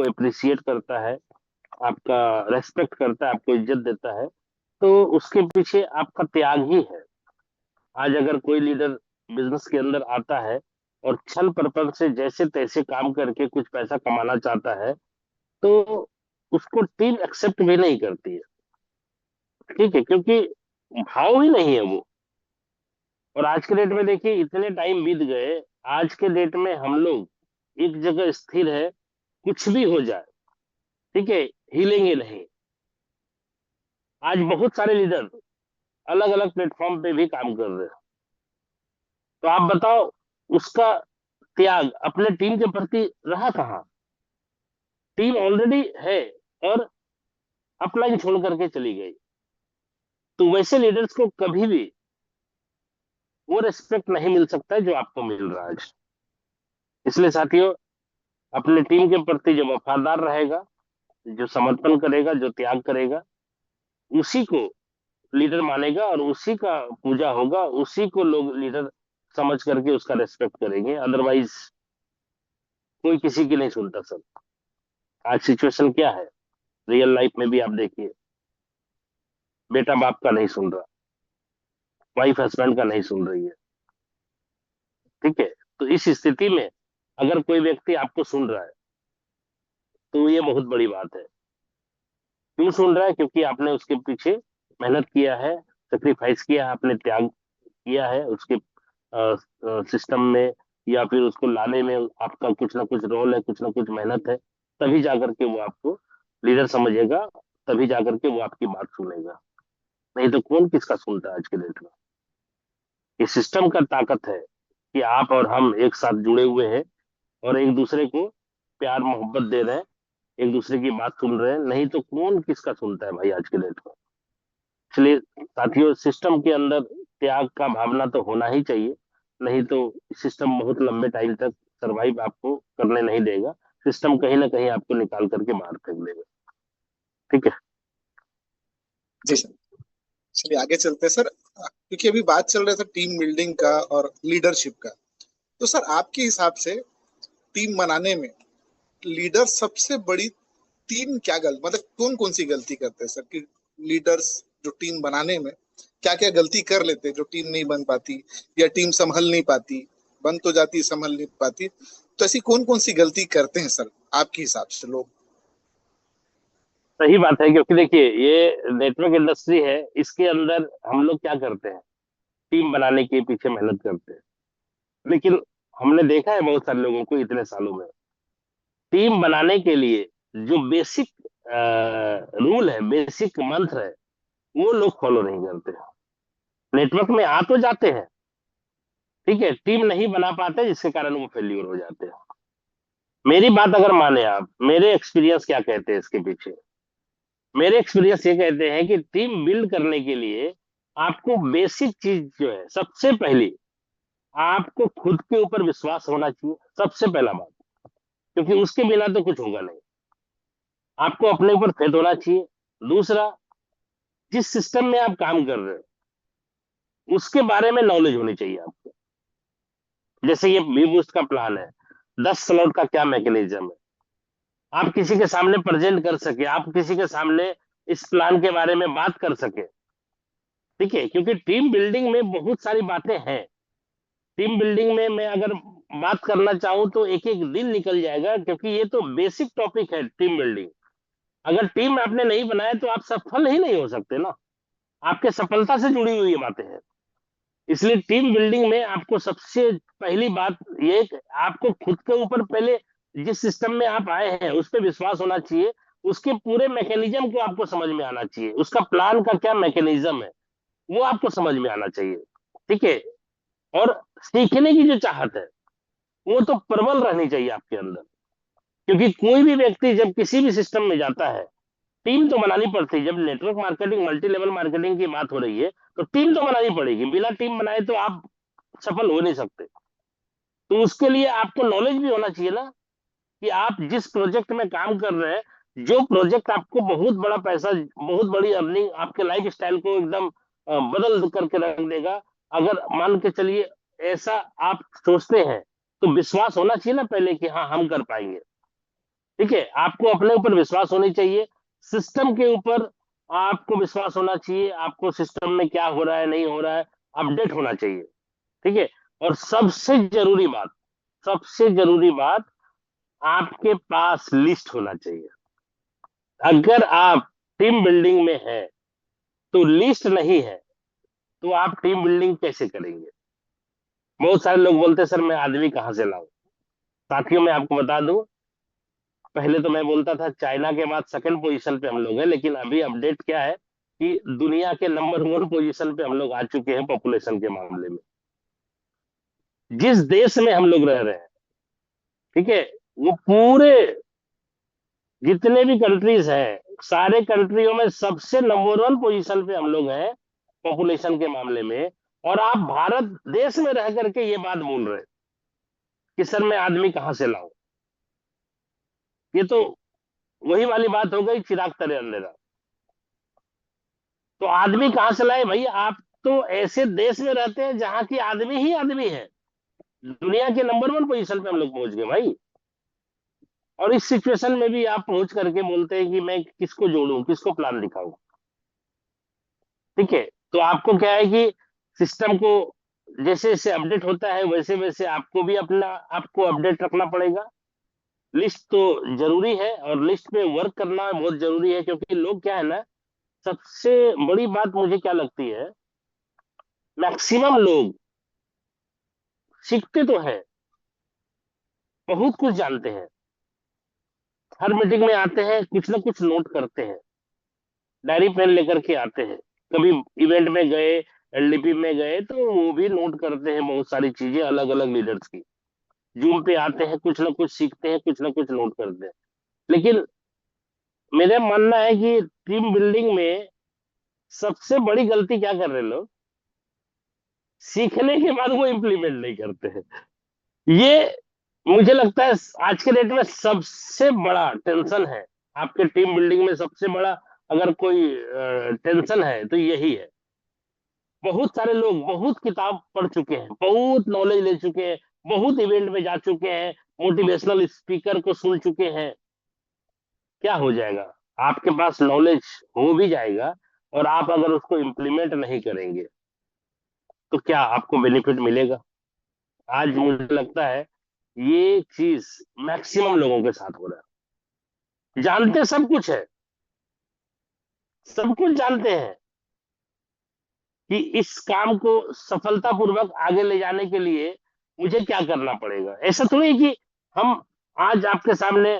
आपको अप्रिशिएट करता है, आपका रेस्पेक्ट करता है, आपको इज्जत देता है, तो उसके पीछे आपका त्याग ही है। आज अगर कोई लीडर बिजनेस के अंदर आता है और छल प्रपंच से जैसे तैसे काम करके कुछ पैसा कमाना चाहता है, तो उसको टीम एक्सेप्ट भी नहीं करती है। ठीक है, क्योंकि भाव ही नहीं है वो। और आज के डेट में देखिए, इतने टाइम बीत गए, आज के डेट में हम लोग एक जगह स्थिर है, कुछ भी हो जाए, ठीक है, हिलेंगे नहीं। आज बहुत सारे लीडर अलग अलग प्लेटफॉर्म पे भी काम कर रहे हैं। तो आप बताओ, उसका त्याग अपने टीम के प्रति रहा कहाँ? टीम ऑलरेडी है और अपलाइन छोड़ करके चली गई। तो वैसे लीडर्स को कभी भी वो रिस्पेक्ट नहीं मिल सकता है जो आपको मिल रहा है आज। इसलिए साथियों, अपने टीम के प्रति जो वफादार रहेगा, जो समर्पण करेगा, जो त्याग करेगा, उसी को लीडर मानेगा और उसी का पूजा होगा, उसी को लोग लीडर समझ करके उसका रेस्पेक्ट करेंगे। अदरवाइज कोई किसी की नहीं सुनता सर। आज सिचुएशन क्या है, रियल लाइफ में भी आप देखिए, बेटा बाप का नहीं सुन रहा, वाइफ हस्बैंड का नहीं सुन रही है। ठीक है, तो इस स्थिति में अगर कोई व्यक्ति आपको सुन रहा है, तो ये बहुत बड़ी बात है। क्यों सुन रहा है? क्योंकि आपने उसके पीछे मेहनत किया है, सेक्रीफाइस किया है, आपने त्याग किया है उसके सिस्टम में, या फिर उसको लाने में आपका कुछ ना कुछ रोल है, कुछ ना कुछ मेहनत है। तभी जाकर के वो आपको लीडर समझेगा, तभी जाकर के वो आपकी बात सुनेगा। नहीं तो कौन किसका सुनता है आज के डेट में? ये सिस्टम का ताकत है कि आप और हम एक साथ जुड़े हुए हैं और एक दूसरे को प्यार मोहब्बत दे रहे हैं, एक दूसरे की बात सुन रहे हैं। नहीं तो कौन किसका सुनता है भाई आज के डेट में? इसलिए साथियों, सिस्टम के अंदर त्याग का भावना तो होना ही चाहिए। नहीं तो सिस्टम बहुत लंबे टाइम तक सरवाइव आपको करने नहीं देगा। सिस्टम कहीं ना कहीं आपको निकाल करके बाहर फेंक देगा। ठीक है। जी सर, चलिए आगे चलते हैं सर। क्योंकि अभी बात चल रहा था टीम बिल्डिंग का और लीडरशिप का, तो सर आपके हिसाब से टीम बनाने में लीडर सबसे बड़ी तीन क्या गलत, मतलब कौन कौन सी गलती करते हैं सर, कि लीडर्स जो टीम बनाने में क्या क्या गलती कर लेते हैं जो टीम नहीं बन पाती, या टीम संभल नहीं पाती, बन तो जाती संभल नहीं पाती, तो ऐसी कौन कौन सी गलती करते हैं सर आपके हिसाब से लोग? सही बात है, क्योंकि देखिए, ये नेटवर्क इंडस्ट्री है, इसके अंदर हम लोग क्या करते हैं, टीम बनाने के पीछे मेहनत करते हैं। लेकिन हमने देखा है बहुत सारे लोगों को इतने सालों में, टीम बनाने के लिए जो बेसिक रूल है, बेसिक मंत्र है, वो लोग फॉलो नहीं करते। नेटवर्क में आ तो जाते हैं, ठीक है, टीम नहीं बना पाते, जिसके कारण वो फेल्यूर हो जाते हैं। मेरी बात अगर माने आप, मेरे एक्सपीरियंस क्या कहते हैं इसके पीछे, मेरे एक्सपीरियंस ये कहते हैं कि टीम बिल्ड करने के लिए आपको बेसिक चीज जो है, सबसे पहली, आपको खुद के ऊपर विश्वास होना चाहिए, सबसे पहला बात। क्योंकि उसके बिना तो कुछ होगा नहीं। आपको अपने ऊपर फेथ होना चाहिए। दूसरा, जिस सिस्टम में आप काम कर रहे हो उसके बारे में नॉलेज होनी चाहिए आपको। जैसे ये वी बूस्ट का प्लान है, 10 स्लॉट का क्या मैकेनिज्म है, आप किसी के सामने प्रेजेंट कर सके, आप किसी के सामने इस प्लान के बारे में बात कर सके। ठीक है, क्योंकि टीम बिल्डिंग में बहुत सारी बातें हैं। टीम बिल्डिंग में मैं अगर बात करना चाहूं तो एक एक दिन निकल जाएगा, क्योंकि ये तो बेसिक टॉपिक है टीम बिल्डिंग। अगर टीम आपने नहीं बनाया तो आप सफल ही नहीं हो सकते ना। आपके सफलता से जुड़ी हुई ये बातें हैं। इसलिए टीम बिल्डिंग में आपको सबसे पहली बात ये कि आपको खुद के ऊपर पहले, जिस सिस्टम में आप आए हैं उस पर विश्वास होना चाहिए। उसके पूरे मैकेनिज्म को आपको समझ में आना चाहिए, उसका प्लान का क्या मैकेनिज्म है वो आपको समझ में आना चाहिए। ठीक है, और सीखने की जो चाहत है वो तो प्रबल रहनी चाहिए आपके अंदर। क्योंकि कोई भी व्यक्ति जब किसी भी सिस्टम में जाता है, टीम तो बनानी पड़ती है। जब network marketing, multi level marketing की बात हो रही है, तो टीम तो बनानी पड़ेगी। बिना टीम बनाए तो आप सफल हो नहीं सकते। तो उसके लिए आपको नॉलेज भी होना चाहिए ना, कि आप जिस प्रोजेक्ट में काम कर रहे हैं, जो प्रोजेक्ट आपको बहुत बड़ा पैसा, बहुत बड़ी अर्निंग, आपके लाइफ स्टाइल को एकदम बदल करके रख देगा, अगर मान के चलिए ऐसा आप सोचते हैं, तो विश्वास होना चाहिए ना पहले कि हाँ हम कर पाएंगे। ठीक है, आपको अपने ऊपर विश्वास होनी चाहिए, सिस्टम के ऊपर आपको विश्वास होना चाहिए, आपको सिस्टम में क्या हो रहा है नहीं हो रहा है अपडेट होना चाहिए। ठीक है, और सबसे जरूरी बात, आपके पास लिस्ट होना चाहिए। अगर आप टीम बिल्डिंग में है तो लिस्ट नहीं है, तो आप टीम बिल्डिंग कैसे करेंगे? बहुत सारे लोग बोलते हैं सर मैं आदमी कहाँ से लाऊं। साथियों, मैं आपको बता दूं, पहले तो मैं बोलता था चाइना के बाद सेकंड पोजीशन पे हम लोग हैं, लेकिन अभी अपडेट क्या है कि दुनिया के नंबर 1 पोजीशन पे हम लोग आ चुके हैं पॉपुलेशन के मामले में। जिस देश में हम लोग रह रहे हैं, ठीक है, वो पूरे जितने भी कंट्रीज हैं, सारे कंट्रियों में सबसे नंबर 1 पोजीशन पे हम लोग हैं पॉपुलेशन के मामले में। और आप भारत देश में रह करके ये बात बोल रहे हैं कि सर मैं आदमी कहाँ से लाऊं। ये तो वही वाली बात हो गई, चिराग तले अंधेरा। तो आदमी कहाँ से लाए भाई? आप तो ऐसे देश में रहते हैं जहां की आदमी ही आदमी है। दुनिया के नंबर 1 पोजीशन पे हम लोग पहुंच गए भाई। और इस सिचुएशन में भी आप पहुंच करके बोलते हैं कि मैं किसको जोड़ूं, किसको प्लान दिखाऊं। ठीक है, तो आपको क्या है कि सिस्टम को जैसे जैसे अपडेट होता है वैसे वैसे आपको भी अपना आपको अपडेट रखना पड़ेगा। लिस्ट तो जरूरी है, और लिस्ट पे वर्क करना बहुत जरूरी है, क्योंकि लोग क्या है ना, सबसे बड़ी बात मुझे क्या लगती है, मैक्सिमम लोग सीखते तो है, बहुत कुछ जानते हैं, हर मीटिंग में आते हैं कुछ ना कुछ नोट करते हैं, डायरी पेन लेकर के आते हैं, कभी इवेंट में गए, एलडीपी में गए तो वो भी नोट करते हैं बहुत सारी चीजें अलग अलग लीडर्स की। जूम पे आते हैं, कुछ ना कुछ सीखते हैं, कुछ ना कुछ नोट करते हैं। लेकिन मेरा मानना है कि टीम बिल्डिंग में सबसे बड़ी गलती क्या कर रहे हैं लोग, सीखने के बाद वो इम्प्लीमेंट नहीं करते हैं। ये मुझे लगता है आज के डेट में सबसे बड़ा टेंशन है। आपके टीम बिल्डिंग में सबसे बड़ा अगर कोई टेंशन है तो यही है। बहुत सारे लोग बहुत किताब पढ़ चुके हैं, बहुत नॉलेज ले चुके हैं, बहुत इवेंट में जा चुके हैं, मोटिवेशनल स्पीकर को सुन चुके हैं। क्या हो जाएगा? आपके पास नॉलेज हो भी जाएगा, और आप अगर उसको इम्प्लीमेंट नहीं करेंगे तो क्या आपको बेनिफिट मिलेगा? आज मुझे लगता है ये चीज मैक्सिमम लोगों के साथ हो रहा है। जानते सब कुछ है, सब कुछ जानते हैं कि इस काम को सफलतापूर्वक आगे ले जाने के लिए मुझे क्या करना पड़ेगा। ऐसा थोड़ी है कि हम आज आपके सामने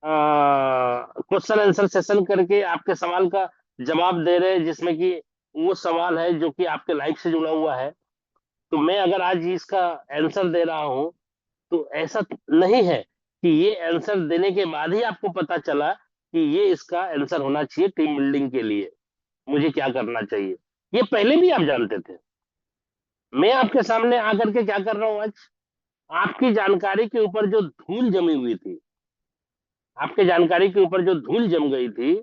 क्वेश्चन आंसर सेशन करके आपके सवाल का जवाब दे रहे हैं, जिसमें कि वो सवाल है जो कि आपके लाइफ से जुड़ा हुआ है। तो मैं अगर आज इसका आंसर दे रहा हूं, तो ऐसा नहीं है कि ये आंसर देने के बाद ही आपको पता चला कि ये इसका आंसर होना चाहिए टीम बिल्डिंग के लिए, मुझे क्या करना चाहिए। ये पहले भी आप जानते थे। मैं आपके सामने आकर के क्या कर रहा हूं आज, आपकी जानकारी के ऊपर जो धूल जमी हुई थी, आपके जानकारी के ऊपर जो धूल जम गई थी,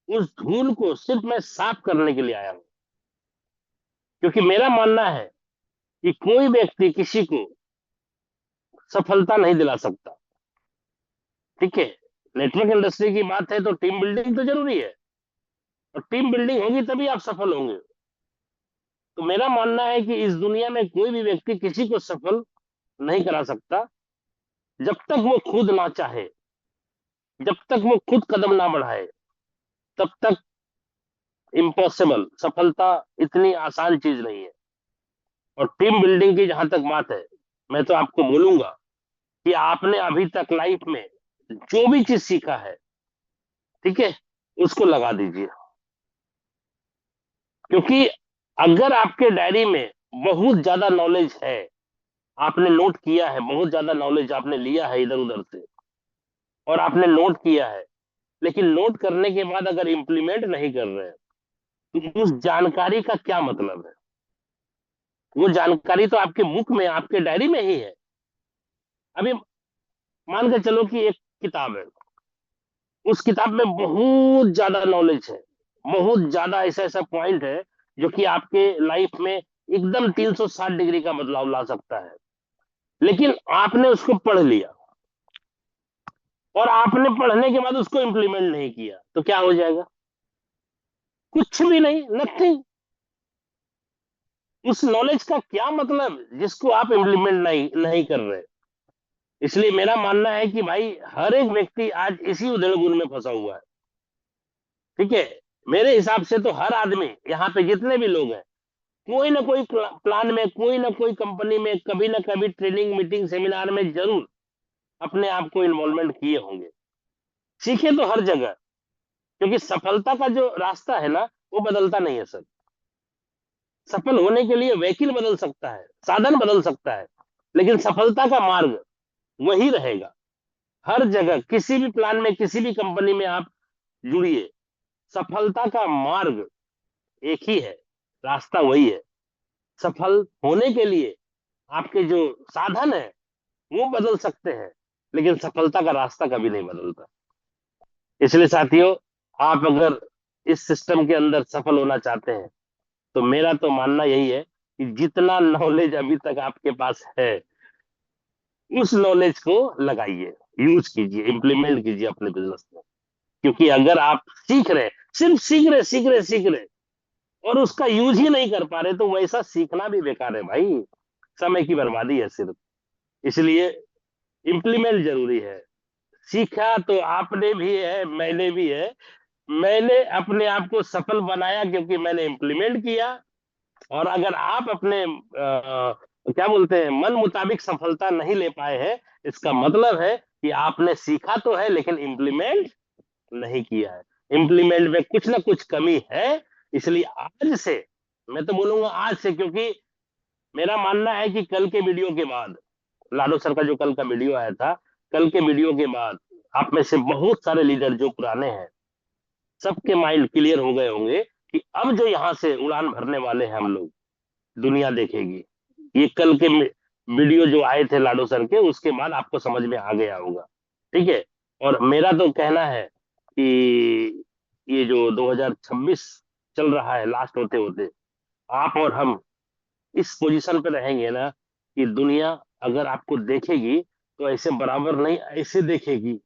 उस धूल को सिर्फ मैं साफ करने के लिए आया हूं। क्योंकि मेरा मानना है कि कोई व्यक्ति किसी को सफलता नहीं दिला सकता। ठीक है, नेटवर्क इंडस्ट्री की बात है तो टीम बिल्डिंग तो जरूरी है, और टीम बिल्डिंग होगी तभी आप सफल होंगे। तो मेरा मानना है कि इस दुनिया में कोई भी व्यक्ति किसी को सफल नहीं करा सकता जब तक वो खुद ना चाहे, जब तक वो खुद कदम ना बढ़ाए, तब तक इम्पॉसिबल। सफलता इतनी आसान चीज नहीं है। और टीम बिल्डिंग की जहां तक बात है, मैं तो आपको बोलूंगा कि आपने अभी तक लाइफ में जो भी चीज सीखा है, ठीक है, उसको लगा दीजिए। क्योंकि अगर आपके डायरी में बहुत ज्यादा नॉलेज है, आपने नोट किया है, बहुत ज्यादा नॉलेज आपने लिया है इधर उधर से, और आपने नोट किया है, लेकिन नोट करने के बाद अगर इम्प्लीमेंट नहीं कर रहे हैं, तो उस जानकारी का क्या मतलब है? वो जानकारी तो आपके मुख में, आपके डायरी में ही है। अभी मान के चलो कि एक किताब है, उस किताब में बहुत ज्यादा नॉलेज है, बहुत ज्यादा ऐसा ऐसा पॉइंट है जो कि आपके लाइफ में एकदम 360 डिग्री का बदलाव ला सकता है। लेकिन आपने उसको पढ़ लिया, और आपने पढ़ने के बाद उसको इम्प्लीमेंट नहीं किया तो क्या हो जाएगा? कुछ भी नहीं, नथिंग। उस नॉलेज का क्या मतलब जिसको आप इम्प्लीमेंट नहीं कर रहे? इसलिए मेरा मानना है कि भाई हर एक व्यक्ति आज इसी उधेड़-बुन में फंसा हुआ है। ठीक है, मेरे हिसाब से तो हर आदमी यहाँ पे जितने भी लोग हैं, कोई ना कोई प्लान में, कोई ना कोई कंपनी में, कभी ना कभी ट्रेनिंग, मीटिंग, सेमिनार में जरूर अपने आप को इन्वॉल्वमेंट किए होंगे। सीखे तो हर जगह, क्योंकि सफलता का जो रास्ता है ना, वो बदलता नहीं है सर। सफल होने के लिए व्हीकल बदल सकता है, साधन बदल सकता है, लेकिन सफलता का मार्ग वही रहेगा। हर जगह किसी भी प्लान में, किसी भी कंपनी में आप जुड़िए, सफलता का मार्ग एक ही है, रास्ता वही है। सफल होने के लिए आपके जो साधन है वो बदल सकते हैं, लेकिन सफलता का रास्ता कभी नहीं बदलता। इसलिए साथियों, आप अगर इस सिस्टम के अंदर सफल होना चाहते हैं, तो मेरा तो मानना यही है कि जितना नॉलेज अभी तक आपके पास है, उस नॉलेज को लगाइए, यूज कीजिए, इंप्लीमेंट कीजिए अपने बिजनेस में। क्योंकि अगर आप सीख रहे, सिर्फ सीख रहे और उसका यूज ही नहीं कर पा रहे, तो वैसा सीखना भी बेकार है भाई, समय की बर्बादी है सिर्फ। इसलिए इंप्लीमेंट जरूरी है। सीखा तो आपने भी है, मैंने भी है। मैंने अपने आप को सफल बनाया क्योंकि मैंने इंप्लीमेंट किया। और अगर आप अपने क्या बोलते हैं, मन मुताबिक सफलता नहीं ले पाए हैं, इसका मतलब है कि आपने सीखा तो है लेकिन इंप्लीमेंट नहीं किया है। इंप्लीमेंट में कुछ ना कुछ कमी है। इसलिए आज से, मैं तो बोलूंगा आज से, क्योंकि मेरा मानना है कि कल के वीडियो के बाद, लाडो सर का जो कल का वीडियो आया था, कल के वीडियो के बाद आप में से बहुत सारे लीडर जो पुराने हैं, सबके माइंड क्लियर हो गए होंगे कि अब जो यहाँ से उड़ान भरने वाले हैं हम लोग, दुनिया देखेगी। ये कल के वीडियो जो आए थे लाडो सर के, उसके बाद आपको समझ में आ गया होगा। ठीक है। और मेरा तो कहना है कि ये जो 2026 चल रहा है, लास्ट होते होते आप और हम इस पोजीशन पे रहेंगे ना, कि दुनिया अगर आपको देखेगी तो ऐसे बराबर नहीं, ऐसे देखेगी,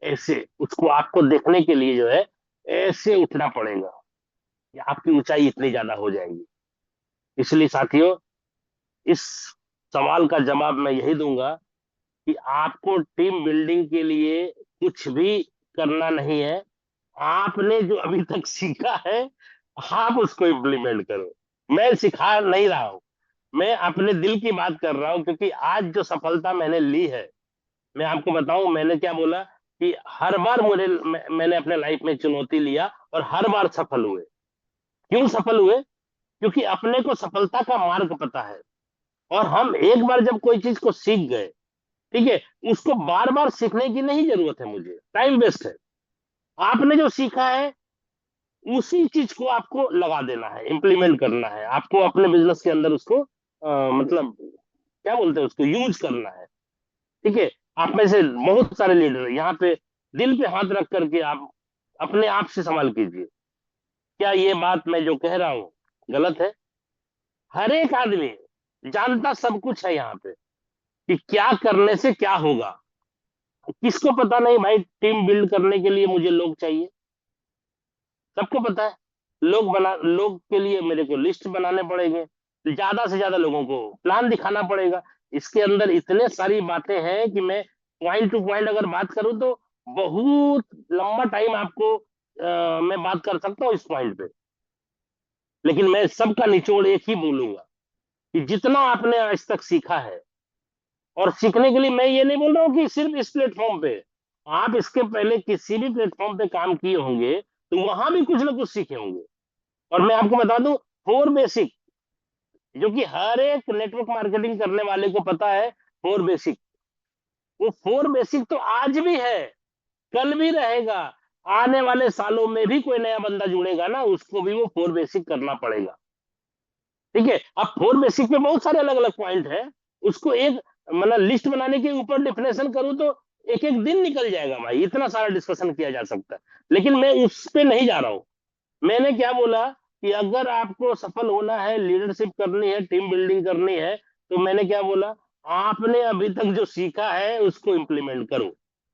ऐसे उसको आपको देखने के लिए जो है ऐसे उठना पड़ेगा, या आपकी ऊंचाई इतनी ज्यादा हो जाएगी। इसलिए साथियों, इस सवाल का जवाब मैं यही दूंगा कि आपको टीम बिल्डिंग के लिए कुछ भी करना नहीं है। आपने जो अभी तक सीखा है, आप उसको इम्प्लीमेंट करो। मैं सिखा नहीं रहा हूं, मैं अपने दिल की बात कर रहा हूं, क्योंकि आज जो सफलता मैंने ली है, मैं आपको बताऊं मैंने क्या बोला, कि हर बार मैंने अपने लाइफ में चुनौती लिया और हर बार सफल हुए। क्यों सफल हुए? क्योंकि अपने को सफलता का मार्ग पता है। और हम एक बार जब कोई चीज को सीख गए, ठीक है, उसको बार बार सीखने की नहीं जरूरत है, मुझे टाइम वेस्ट है। आपने जो सीखा है उसी चीज को आपको लगा देना है, इंप्लीमेंट करना है, आपको अपने बिजनेस के अंदर उसको मतलब क्या बोलते हैं, उसको यूज करना है। ठीक है। आप में से बहुत सारे लीडर यहाँ पे दिल पे हाथ रख करके आप अपने आप से सवाल कीजिए, क्या ये बात मैं जो कह रहा हूँ गलत है? हर एक आदमी जानता सब कुछ है यहाँ पे, कि क्या करने से क्या होगा। किसको पता नहीं भाई, टीम बिल्ड करने के लिए मुझे लोग चाहिए, सबको पता है। लोग के लिए मेरे को लिस्ट बनाने पड़ेंगे, ज्यादा से ज्यादा लोगों को प्लान दिखाना पड़ेगा। इसके अंदर इतने सारी बातें हैं कि मैं पॉइंट टू पॉइंट अगर बात करूं तो बहुत लंबा टाइम आपको मैं बात कर सकता हूँ इस पॉइंट पे। लेकिन मैं सबका निचोड़ एक ही बोलूंगा, कि जितना आपने आज तक सीखा है, और सीखने के लिए मैं ये नहीं बोल रहा हूँ कि सिर्फ इस प्लेटफॉर्म पे, आप इसके पहले किसी भी प्लेटफॉर्म पे काम किए होंगे तो वहां भी कुछ ना कुछ सीखे होंगे। और मैं आपको बता दूं, फोर बेसिक, जो कि हर एक नेटवर्क मार्केटिंग करने वाले को पता है, फोर बेसिक, वो फोर बेसिक तो आज भी है, कल भी रहेगा, आने वाले सालों में भी कोई नया बंदा जुड़ेगा ना, उसको भी वो फोर बेसिक करना पड़ेगा। ठीक है। अब फोर बेसिक पे बहुत सारे अलग अलग पॉइंट है, उसको एक मतलब लिस्ट बनाने के ऊपर डिफिनेशन करूं तो एक एक दिन निकल जाएगा भाई, इतना सारा डिस्कशन किया जा सकता है। लेकिन मैं उस पे नहीं जा रहा हूं। मैंने क्या बोला, कि अगर आपको सफल होना है, लीडरशिप करनी है, टीम बिल्डिंग करनी है, तो मैंने क्या बोला, आपने अभी तक जो सीखा है उसको इंप्लीमेंट करो।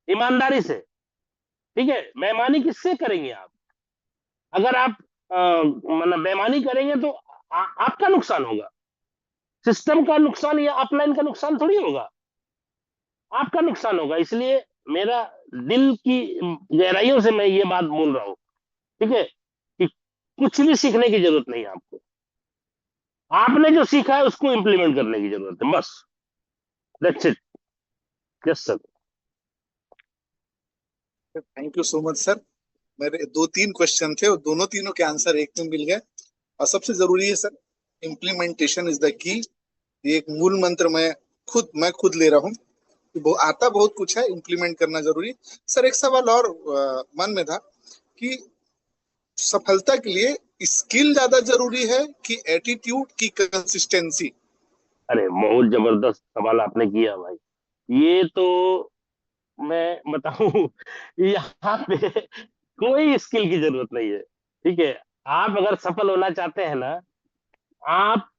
ईमानदारी से। ठीक है, बेईमानी किससे करेंगे आप? अगर आप मतलब बेईमानी करेंगे तो आपका नुकसान होगा, सिस्टम का नुकसान या अपलाइन का नुकसान थोड़ी होगा, आपका नुकसान होगा। इसलिए मेरा दिल की गहराइयों से मैं ये बात बोल रहा हूँ, ठीक है, कि कुछ भी सीखने की जरूरत नहीं है आपको, आपने जो सीखा है उसको इम्प्लीमेंट करने की जरूरत है, बस, that's it. Yes sir. Thank you so much sir. मेरे दो तीन क्वेश्चन थे और दोनों तीनों के आंसर एक में मिल गए। और सबसे जरूरी है sir, implementation is the key. ये एक मूल मंत्र मैं खुद ले रहा हूँ। वो आता बहुत कुछ है, इम्प्लीमेंट करना जरूरी। सर एक सवाल और मन में था कि सफलता के लिए स्किल ज्यादा जरूरी है कि एटीट्यूड की कंसिस्टेंसी? अरे बहुत जबरदस्त सवाल आपने किया भाई। ये तो मैं बताऊं यहाँ पे कोई स्किल की जरूरत नहीं है। ठीक है, आप अगर सफल होना चाहते हैं ना, आप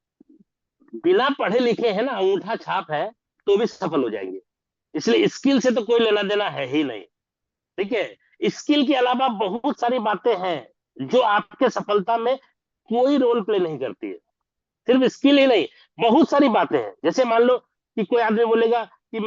बिना पढ़े लिखे हैं ना, अंगूठा छाप है, तो भी सफल हो जाएंगे। इसलिए स्किल से तो कोई लेना देना है ही नहीं। ठीक है, स्किल के अलावा बहुत सारी बातें हैं जो आपके सफलता में कोई रोल प्ले नहीं करती है। सिर्फ स्किल ही नहीं, बहुत सारी बातें हैं। जैसे मान लो कि कोई आदमी बोलेगा कि